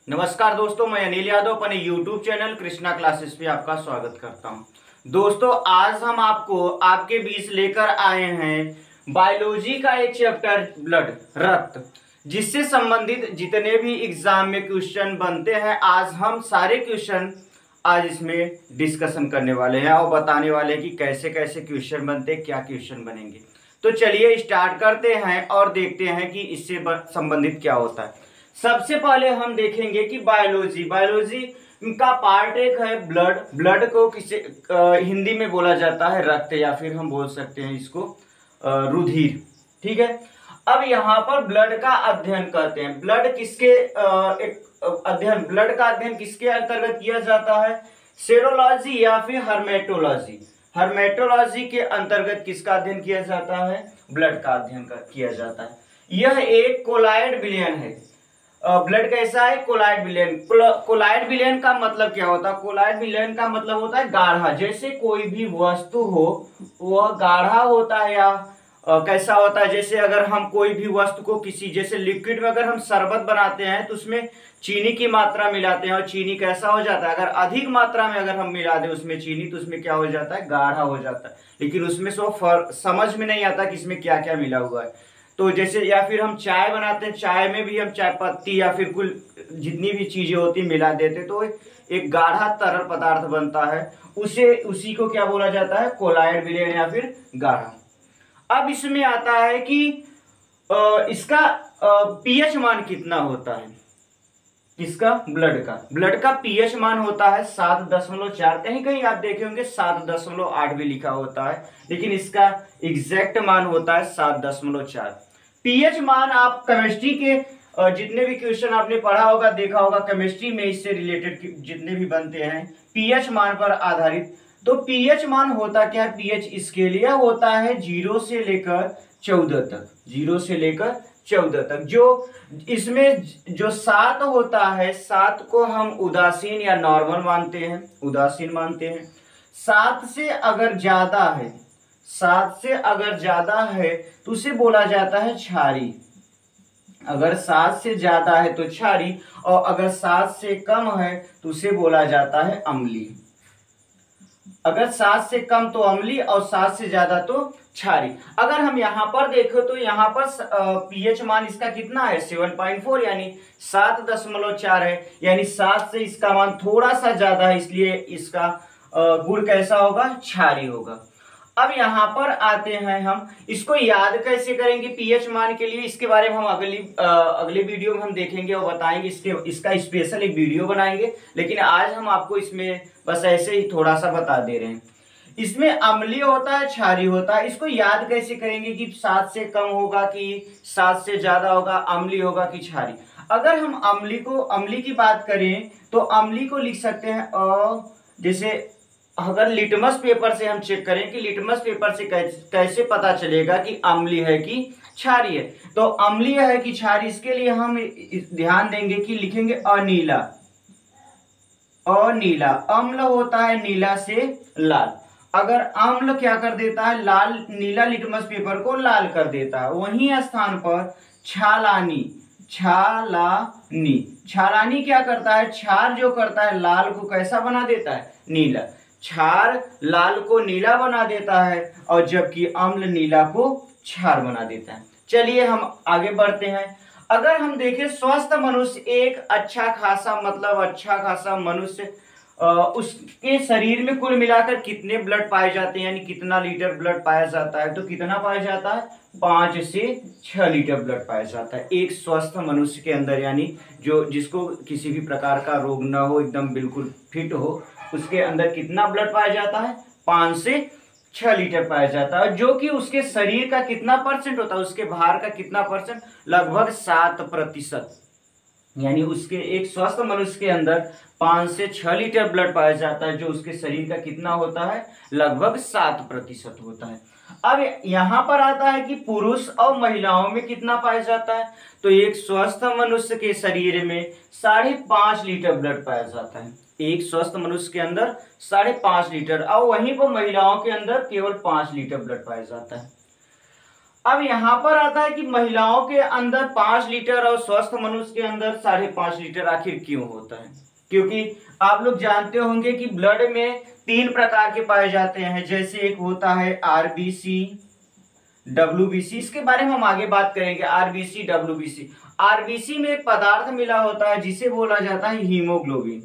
नमस्कार दोस्तों, मैं अनिल यादव अपने YouTube चैनल कृष्णा क्लासेस पे आपका स्वागत करता हूं। दोस्तों, आज हम आपको आपके बीच लेकर आए हैं बायोलॉजी का एक चैप्टर ब्लड रक्त, जिससे संबंधित जितने भी एग्जाम में क्वेश्चन बनते हैं आज हम सारे क्वेश्चन आज इसमें डिस्कशन करने वाले हैं और बताने वाले हैं कि कैसे कैसे क्वेश्चन बनते हैं, क्या क्वेश्चन बनेंगे। तो चलिए स्टार्ट करते हैं और देखते हैं कि इससे संबंधित क्या होता है। सबसे पहले हम देखेंगे कि बायोलॉजी का पार्ट एक है ब्लड। ब्लड को किसे हिंदी में बोला जाता है रक्त, या फिर हम बोल सकते हैं इसको रुधिर। ठीक है, अब यहाँ पर ब्लड का अध्ययन करते हैं। ब्लड किसके ब्लड का अध्ययन किसके अंतर्गत किया जाता है? सेरोलॉजी या फिर हर्मेटोलॉजी। हर्मेटोलॉजी के अंतर्गत किसका अध्ययन किया जाता है? ब्लड का अध्ययन किया जाता है। यह एक कोलाइड विलयन है। ब्लड कैसा है? कोलाइड विलयन। कोलाइड विलयन का मतलब क्या होता है? कोलाइड विलयन का मतलब होता है गाढ़ा। जैसे कोई भी वस्तु हो वह गाढ़ा होता है या कैसा होता है? जैसे अगर हम कोई भी वस्तु को किसी जैसे लिक्विड में अगर हम शरबत बनाते हैं तो उसमें चीनी की मात्रा मिलाते हैं और चीनी कैसा हो जाता है? अगर अधिक मात्रा में अगर हम मिला दें उसमें चीनी तो उसमें क्या हो जाता है? गाढ़ा हो जाता है। लेकिन उसमें समझ में नहीं आता कि इसमें क्या क्या मिला हुआ है। तो जैसे या फिर हम चाय बनाते हैं, चाय में भी हम चाय पत्ती या फिर कुल जितनी भी चीजें होती मिला देते तो एक गाढ़ा तरल पदार्थ बनता है। उसी को क्या बोला जाता है? कोलाइड विलयन या फिर गाढ़ा। अब इसमें आता है कि इसका पीएच मान कितना होता है? इसका ब्लड का पीएच मान होता है 7.4। कहीं कहीं आप देखे होंगे 7.8 भी लिखा होता है, लेकिन इसका एग्जैक्ट मान होता है 7.4। पीएच मान आप केमिस्ट्री के जितने भी क्वेश्चन आपने पढ़ा होगा, देखा होगा, केमिस्ट्री में इससे रिलेटेड जितने भी बनते हैं पीएच मान पर आधारित। तो पीएच मान होता क्या है? पीएच स्केल होता है 0 से लेकर 14 तक। 0 से लेकर 14 तक। जो इसमें जो 7 होता है, 7 को हम उदासीन या नॉर्मल मानते हैं, उदासीन मानते हैं। 7 से अगर ज्यादा है, 7 से अगर ज्यादा है तो उसे बोला जाता है क्षारी। अगर 7 से ज्यादा है तो क्षारी, और अगर 7 से कम है तो उसे बोला जाता है अम्लीय। अगर 7 से कम तो अम्लीय और 7 से ज्यादा तो क्षारी। अगर हम यहाँ पर देखो तो यहाँ पर पीएच मान इसका कितना है? 7.4 यानी 7.4 है। यानी 7 से इसका मान थोड़ा सा ज्यादा है, इसलिए इसका गुण कैसा होगा? क्षारी होगा। अब यहाँ पर आते हैं, हम इसको याद कैसे करेंगे पीएच मान के लिए? इसके बारे में हम अगली वीडियो में हम देखेंगे और बताएंगे। इसका स्पेशल एक वीडियो बनाएंगे, लेकिन आज हम आपको इसमें बस ऐसे ही थोड़ा सा बता दे रहे हैं। इसमें अम्लीय होता है, क्षारी होता है। इसको याद कैसे करेंगे कि 7 से कम होगा कि 7 से ज्यादा होगा, अम्लीय होगा कि क्षारी? अगर हम अम्लीय की बात करें तो अम्लीय को लिख सकते हैं जैसे अगर लिटमस पेपर से हम चेक करें कि लिटमस पेपर से कैसे पता चलेगा कि अम्लीय है कि क्षारीय है, तो अम्लीय है कि क्षारीय, इसके लिए हम ध्यान देंगे कि लिखेंगे अनीला। अनीला अम्ल होता है नीला से लाल। अगर अम्ल क्या कर देता है? लाल, नीला लिटमस पेपर को लाल कर देता है। वहीं स्थान पर क्षालानी, क्षालानी क्या करता है? क्षार जो करता है लाल को कैसा बना देता है? नीला। क्षार लाल को नीला बना देता है और जबकि अम्ल नीला को क्षार बना देता है। चलिए हम आगे बढ़ते हैं। अगर हम देखें स्वस्थ मनुष्य, एक अच्छा खासा मनुष्य, उसके शरीर में कुल मिलाकर कितने ब्लड पाए जाते हैं, यानी कितना लीटर ब्लड पाया जाता है? तो कितना पाया जाता है? 5 से 6 लीटर ब्लड पाया जाता है एक स्वस्थ मनुष्य के अंदर। यानी जिसको किसी भी प्रकार का रोग न हो, एकदम बिल्कुल फिट हो, उसके अंदर कितना ब्लड पाया जाता है? 5 से 6 लीटर पाया जाता है, जो कि उसके शरीर का कितना परसेंट होता है? उसके भार का कितना परसेंट? लगभग 7%। यानी उसके एक स्वस्थ मनुष्य के अंदर 5 से 6 लीटर ब्लड पाया जाता है, जो उसके शरीर का कितना होता है? लगभग 7% होता है। अब यहाँ पर आता है कि पुरुष और महिलाओं में कितना पाया जाता है? तो एक स्वस्थ मनुष्य के शरीर में 5.5 लीटर ब्लड पाया जाता है। एक स्वस्थ मनुष्य के अंदर 5.5 लीटर, और वहीं पर महिलाओं के अंदर केवल 5 लीटर ब्लड पाया जाता है। अब यहाँ पर आता है कि महिलाओं के अंदर 5 लीटर और स्वस्थ मनुष्य के अंदर 5.5 लीटर आखिर क्यों होता है? क्योंकि आप लोग जानते होंगे कि ब्लड में 3 प्रकार के पाए जाते हैं, जैसे एक होता है आरबीसी, डब्ल्यूबीसी, इसके बारे में हम आगे बात करेंगे। RBC, WBC. आरबीसी में एक पदार्थ मिला होता है जिसे बोला जाता है हीमोग्लोबिन।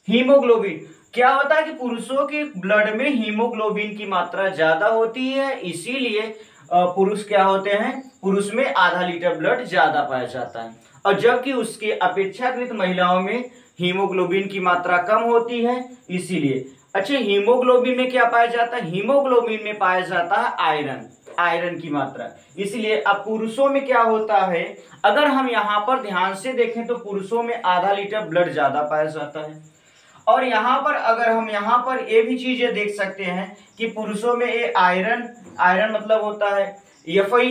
हीमोग्लोबिन क्या होता है कि पुरुषों के ब्लड में हीमोग्लोबिन की मात्रा ज्यादा होती है, इसीलिए पुरुष क्या होते हैं, पुरुष में आधा लीटर ब्लड ज्यादा पाया जाता है, और जबकि उसके अपेक्षाकृत महिलाओं में हीमोग्लोबिन की मात्रा कम होती है, इसीलिए। अच्छा, हीमोग्लोबिन में क्या पाया जाता है? हीमोग्लोबिन में पाया जाता है आयरन, आयरन की मात्रा। इसलिए अब पुरुषों में क्या होता है, अगर हम यहाँ पर ध्यान से देखें तो पुरुषों में आधा लीटर ब्लड ज्यादा पाया जाता है, और यहाँ पर अगर हम यहाँ पर ये भी चीजें देख सकते हैं कि पुरुषों में ये आयरन, आयरन मतलब होता है Fe,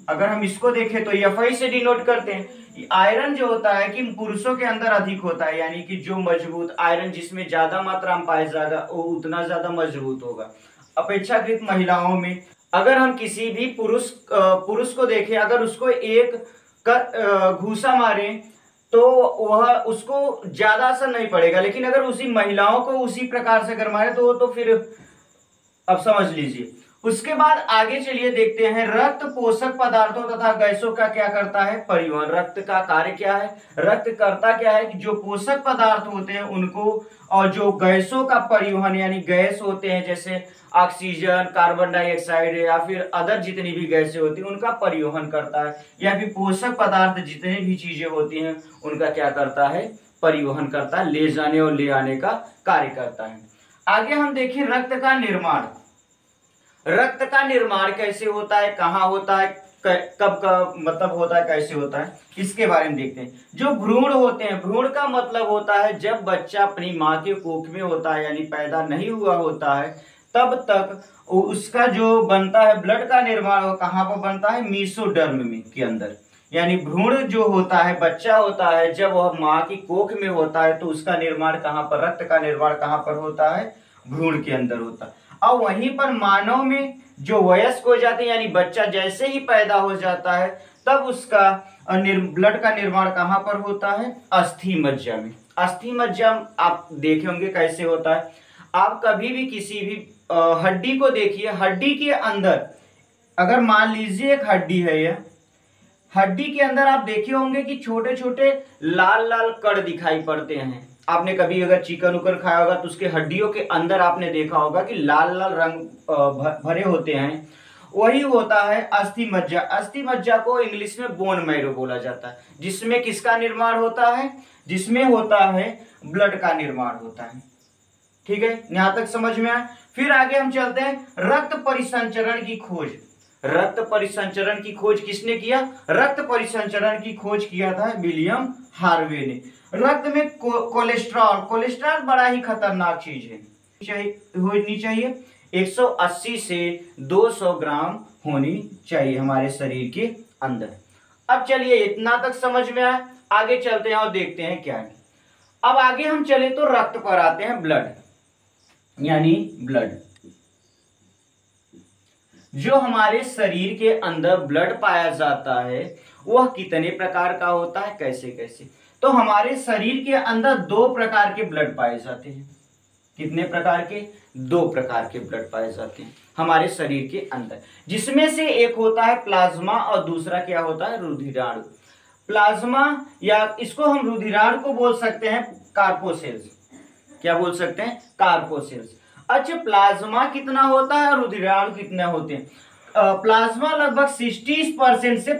अगर हम इसको देखें तो Fe से डिनोट करते हैं। आयरन जो होता है कि पुरुषों के अंदर अधिक होता है, यानी कि जो मजबूत आयरन जिसमें ज्यादा मात्रा में पाया जाएगा वो उतना ज्यादा मजबूत होगा अपेक्षाकृत महिलाओं में। अगर हम किसी भी पुरुष को देखें, अगर उसको एक घूसा मारे तो वह उसको ज्यादा असर नहीं पड़ेगा, लेकिन अगर उसी महिलाओं को उसी प्रकार से अगर मारे तो फिर अब समझ लीजिए। उसके बाद आगे चलिए देखते हैं, रक्त पोषक पदार्थों तथा गैसों का क्या करता है? परिवहन। रक्त का कार्य क्या है? रक्त करता क्या है कि जो पोषक पदार्थ होते हैं उनको, और जो गैसों का परिवहन, यानी गैस होते हैं जैसे ऑक्सीजन, कार्बन डाइऑक्साइड या फिर अदर जितनी भी गैसें होती हैं उनका परिवहन करता है, या फिर पोषक पदार्थ जितनी भी चीजें होती हैं उनका क्या करता है? परिवहन करता है, ले जाने और ले आने का कार्य करता है। आगे हम देखें रक्त का निर्माण। रक्त का निर्माण कैसे होता है, कहाँ होता है, कब का मतलब होता है, कैसे होता है, इसके बारे में देखते हैं। जो भ्रूण होते हैं, भ्रूण का मतलब होता है जब बच्चा अपनी माँ के कोख में होता है, यानी पैदा नहीं हुआ होता है, तब तक उसका जो बनता है ब्लड का निर्माण वो कहाँ पर बनता है? मीसोडर्म में के अंदर। यानी भ्रूण जो होता है, बच्चा होता है, जब वह माँ की कोख में होता है तो उसका निर्माण कहाँ पर, रक्त का निर्माण कहाँ पर होता है? भ्रूण के अंदर होता है। और वहीं पर मानव में जो वयस्क हो जाते हैं, यानी बच्चा जैसे ही पैदा हो जाता है तब उसका ब्लड का निर्माण कहाँ पर होता है? अस्थि मज्जा में। अस्थि मज्जा आप देखे होंगे कैसे होता है। आप कभी भी किसी भी हड्डी को देखिए, हड्डी के अंदर अगर मान लीजिए एक हड्डी है, यह हड्डी के अंदर आप देखे होंगे कि छोटे छोटे लाल लाल कण दिखाई पड़ते हैं। आपने कभी अगर चिकन उकन खाया होगा तो उसके हड्डियों के अंदर आपने देखा होगा कि लाल लाल रंग भरे होते हैं, वही होता है अस्थि मज्जा। अस्थि मज्जा को इंग्लिश में बोन मैरो बोला जाता है, जिसमें किसका निर्माण होता है? जिसमें होता है ब्लड का निर्माण होता है। ठीक है, यहां तक समझ में आया। फिर आगे हम चलते हैं, रक्त परिसंचरण की खोज। रक्त परिसंचरण की खोज किसने किया? रक्त परिसंचरण की खोज किया था विलियम हार्वे ने। रक्त में कोलेस्ट्रॉल, कोलेस्ट्रॉल बड़ा ही खतरनाक चीज है, होनी चाहिए 180 से 200 ग्राम होनी चाहिए हमारे शरीर के अंदर। अब चलिए इतना तक समझ में आया, आगे चलते हैं और देखते हैं क्या है। अब आगे हम चले तो रक्त पर आते हैं, ब्लड यानी ब्लड। जो हमारे शरीर के अंदर ब्लड पाया जाता है वह कितने प्रकार का होता है, कैसे कैसे? तो हमारे शरीर के अंदर 2 प्रकार के ब्लड पाए जाते हैं। कितने प्रकार के? 2 प्रकार के ब्लड पाए जाते हैं हमारे शरीर के अंदर, जिसमें से एक होता है प्लाज्मा और दूसरा क्या होता है? रुधिराणु। प्लाज्मा या इसको हम रुधिराणु को बोल सकते हैं कार्पोसेल्स। क्या बोल सकते हैं? कार्पोसेल्स। अच्छा, प्लाज्मा कितना होता है और रुधिराणु कितने होते हैं? प्लाज्मा लगभग 60% से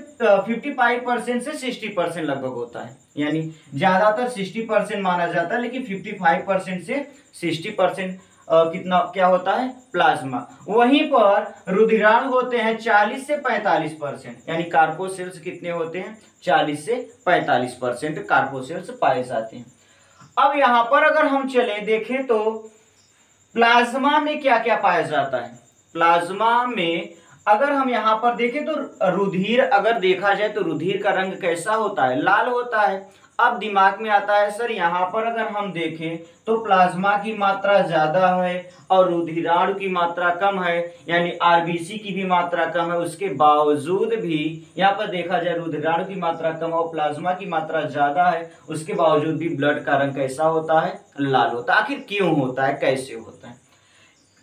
55% से 60% लगभग होता है, यानी ज्यादातर 60% माना जाता है, लेकिन 55% से 60% कितना क्या होता है? प्लाज्मा। वहीं पर रुधिराणु होते हैं 40 से 45%, यानी कार्पोसेल्स कितने होते हैं? 40 से 45% कार्पोसेल्स पाए जाते हैं। अब यहां पर अगर हम चले देखें तो प्लाज्मा में क्या क्या पाया जाता है? प्लाज्मा में अगर हम यहां पर देखें तो रुधिर, अगर देखा जाए तो रुधिर का रंग कैसा होता है? लाल होता है। अब दिमाग में आता है सर यहाँ पर अगर हम देखें तो प्लाज्मा की मात्रा ज्यादा है और रुधिराणु की मात्रा कम है, यानी आरबीसी की भी मात्रा कम है, उसके बावजूद भी यहाँ पर देखा जाए रुधिराणु की मात्रा कम और प्लाज्मा की मात्रा ज्यादा है, उसके बावजूद भी ब्लड का रंग कैसा होता है? लाल होता है। आखिर क्यों होता है, कैसे होता है?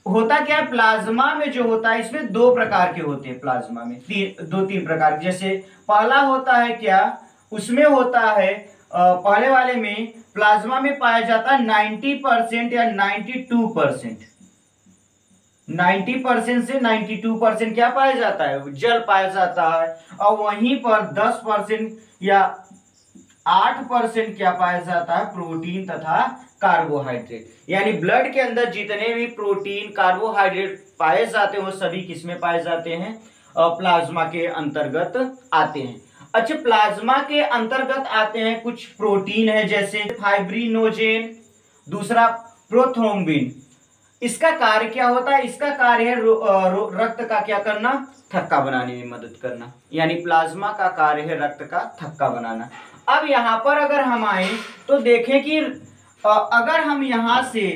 होता क्या है, प्लाज्मा में जो होता है इसमें दो प्रकार के होते हैं, प्लाज्मा में दो तीन प्रकार। जैसे पहला होता है क्या, उसमें होता है पहले वाले में प्लाज्मा में पाया जाता है 90% या 92%, 90% से 92% क्या पाया जाता है? जल पाया जाता है। और वहीं पर 10% या 8% क्या पाया जाता है? प्रोटीन तथा कार्बोहाइड्रेट। यानी ब्लड के अंदर जितने भी प्रोटीन कार्बोहाइड्रेट पाए जाते हैं वो सभी किसमें पाए जाते हैं? प्लाज्मा के अंतर्गत आते हैं। अच्छा, प्लाज्मा के अंतर्गत आते हैं कुछ प्रोटीन है जैसे फाइब्रिनोजेन, दूसरा प्रोथ्रोम्बिन। इसका कार्य क्या होता है? इसका कार्य है रक्त का क्या करना? थक्का बनाने में मदद करना। यानी प्लाज्मा का कार्य है रक्त का थक्का बनाना। अब यहाँ पर अगर हम आए तो देखें कि अगर हम यहाँ से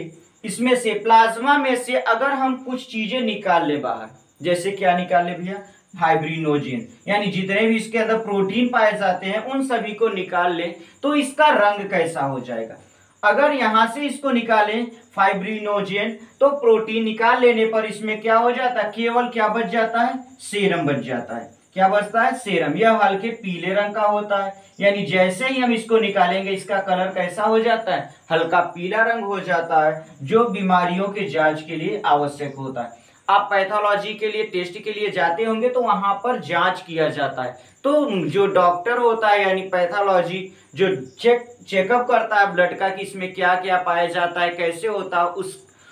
इसमें से प्लाज्मा में से अगर हम कुछ चीजें निकाल ले बाहर, जैसे क्या निकाल ले भैया? फाइब्रिनोजेन, यानी जितने भी इसके अंदर प्रोटीन पाए जाते हैं उन सभी को निकाल ले तो इसका रंग कैसा हो जाएगा? अगर यहां से इसको निकालें फाइब्रिनोजेन तो प्रोटीन निकाल लेने पर इसमें क्या हो जाता है? केवल क्या बच जाता है? सीरम बच जाता है। क्या बचता है? सीरम। यह हल्के पीले रंग का होता है। यानी जैसे ही हम इसको निकालेंगे इसका कलर कैसा हो जाता है? हल्का पीला रंग हो जाता है, जो बीमारियों के जांच के लिए आवश्यक होता है। आप पैथोलॉजी के लिए टेस्ट के लिए जाते होंगे तो वहां पर जांच किया जाता है। तो जो डॉक्टर होता है यानी पैथोलॉजी जो चेकअप करता है ब्लड का कि इसमें क्या क्या पाया जाता है, कैसे होता है,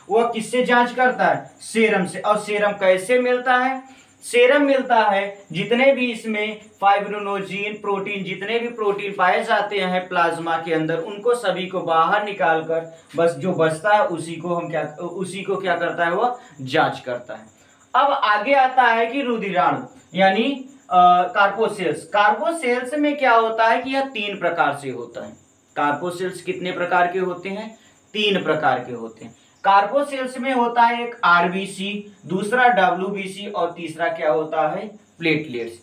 वह किससे जांच करता है? सीरम से। और सीरम कैसे मिलता है? सीरम मिलता है जितने भी इसमें फाइब्रिनोजेन प्रोटीन, जितने भी प्रोटीन पाए जाते हैं प्लाज्मा के अंदर, उनको सभी को बाहर निकालकर बस जो बचता है उसी को क्या करता है? वह जांच करता है। अब आगे आता है कि रुधिराणु यानी कार्पोसेल्स। कार्पोसेल्स में क्या होता है कि यह 3 प्रकार से होता है। कार्पोसेल्स कितने प्रकार के होते हैं? 3 प्रकार के होते हैं। कार्पोसेल्स में होता है एक आरबीसी, दूसरा डब्ल्यूबीसी और तीसरा क्या होता है? प्लेटलेट्स।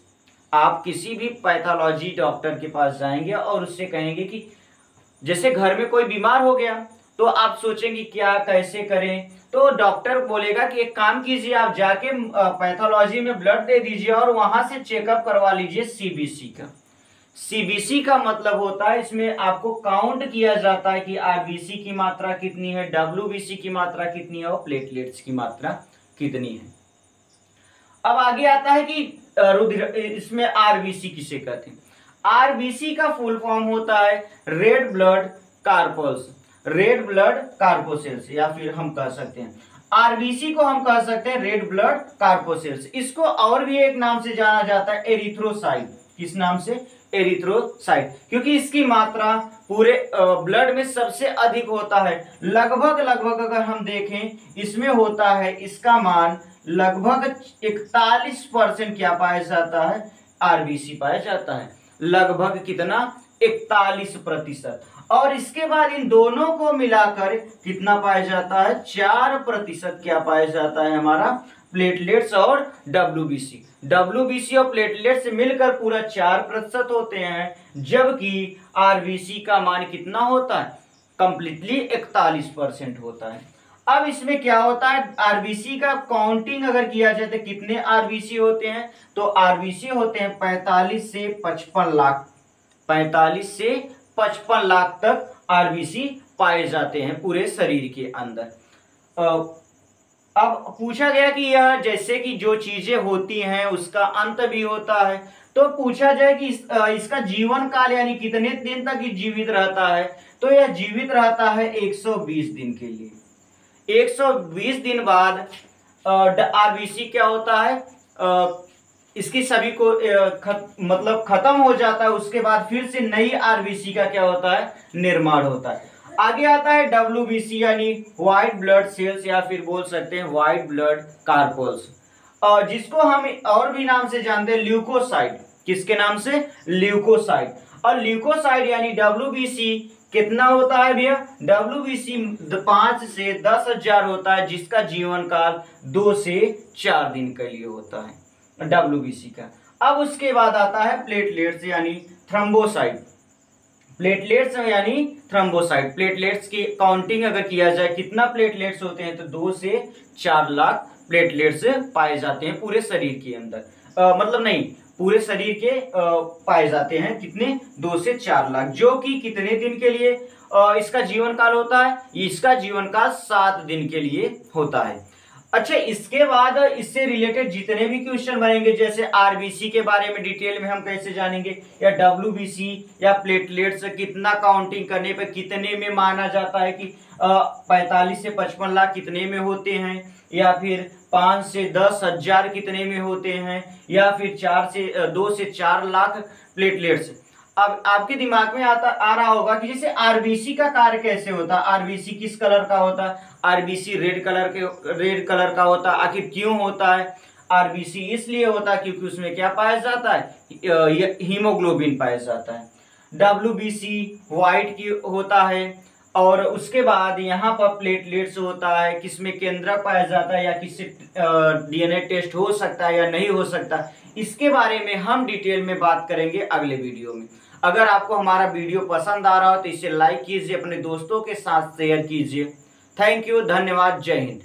आप किसी भी पैथोलॉजी डॉक्टर के पास जाएंगे और उससे कहेंगे कि जैसे घर में कोई बीमार हो गया तो आप सोचेंगे क्या कैसे करें, तो डॉक्टर बोलेगा कि एक काम कीजिए, आप जाके पैथोलॉजी में ब्लड दे दीजिए और वहां से चेकअप करवा लीजिए सीबीसी का। सीबीसी का मतलब होता है इसमें आपको काउंट किया जाता है कि आरबीसी की मात्रा कितनी है, डब्ल्यूबीसी की मात्रा कितनी है और प्लेटलेट्स की मात्रा कितनी है। अब आगे आता है कि इसमें आरबीसी किसे कहते हैं? आरबीसी का फुल फॉर्म होता है red blood corpuscles, red blood corpuscles, या फिर हम कह सकते हैं आरबीसी को हम कह सकते हैं रेड ब्लड कार्पोसेल्स। इसको और भी एक नाम से जाना जाता है एरिथ्रोसाइट। किस नाम से? एरिथ्रोसाइट, क्योंकि इसकी मात्रा पूरे ब्लड में सबसे अधिक होता है। लगभग अगर हम देखें इसमें होता है, इसका मान लगभग 41% क्या पाया जाता है? आरबीसी पाया जाता है। लगभग कितना? 41%। और इसके बाद इन दोनों को मिलाकर कितना पाया जाता है? 4% क्या पाया जाता है हमारा? प्लेटलेट्स और डब्ल्यूबीसी। डब्ल्यूबीसी और प्लेटलेट्स से मिलकर पूरा 4% होते हैं, जबकि आरबीसी का मान कितना होता है? कंप्लीटली 41% होता है। अब इसमें क्या होता है? आरबीसी का काउंटिंग अगर किया जाए तो कितने आरबीसी होते हैं? तो आरबीसी होते हैं 45 से 55 लाख, 45 से 55 लाख तक आरबीसी पाए जाते हैं पूरे शरीर के अंदर। अब पूछा गया कि यह जैसे कि जो चीजें होती हैं उसका अंत भी होता है, तो पूछा जाए कि इसका जीवन काल यानी कितने दिन तक ये जीवित रहता है? तो यह जीवित रहता है 120 दिन के लिए। 120 दिन बाद आरबीसी क्या होता है? इसकी सभी को मतलब खत्म हो जाता है। उसके बाद फिर से नई आरबीसी का क्या होता है? निर्माण होता है। आगे आता है डब्ल्यूबीसी यानी व्हाइट ब्लड सेल्स, या फिर बोल सकते हैं व्हाइट ब्लड कार्पल्स, और जिसको हम और भी नाम से जानते हैं ल्यूकोसाइट। किसके नाम से? ल्यूकोसाइट। और ल्यूकोसाइड यानी WBC कितना होता है भैया? WBC 5 से 10,000 होता है, जिसका जीवन काल 2 से 4 दिन के लिए होता है WBC का। अब उसके बाद आता है प्लेटलेट्स यानी थ्रोम्बोसाइट। प्लेटलेट्स यानी थ्रोम्बोसाइट, प्लेटलेट्स की काउंटिंग अगर किया जाए कितना प्लेटलेट्स होते हैं तो 2 से 4 लाख प्लेटलेट्स पाए जाते हैं पूरे शरीर के अंदर, मतलब नहीं, पूरे शरीर के पाए जाते हैं कितने? 2 से 4 लाख, जो कि कितने दिन के लिए इसका जीवन काल होता है? इसका जीवन काल 7 दिन के लिए होता है। अच्छा, इसके बाद इससे रिलेटेड जितने भी क्वेश्चन बनेंगे, जैसे आरबीसी के बारे में डिटेल में हम कैसे जानेंगे, या डब्ल्यूबीसी या प्लेटलेट्स कितना काउंटिंग करने पर कितने में माना जाता है कि 45 से 55 लाख कितने में होते हैं, या फिर 5 से 10,000 कितने में होते हैं, या फिर 2 से 4 लाख प्लेटलेट्स। अब आपके दिमाग में आ रहा होगा कि जैसे आरबीसी का कार्य कैसे होता है, आरबीसी किस कलर का होता है? आरबीसी रेड कलर का होता है। आखिर क्यों होता है? आरबीसी इसलिए होता है क्योंकि उसमें क्या पाया जाता है? हीमोग्लोबिन पाया जाता है। डब्ल्यूबीसी व्हाइट की होता है। और उसके बाद यहाँ पर प्लेटलेट्स होता है, किसमें केंद्रक पाया जाता है, या किससे डीएनए टेस्ट हो सकता है या नहीं हो सकता, इसके बारे में हम डिटेल में बात करेंगे अगले वीडियो में। अगर आपको हमारा वीडियो पसंद आ रहा हो तो इसे लाइक कीजिए, अपने दोस्तों के साथ शेयर कीजिए। थैंक यू, धन्यवाद, जय हिंद।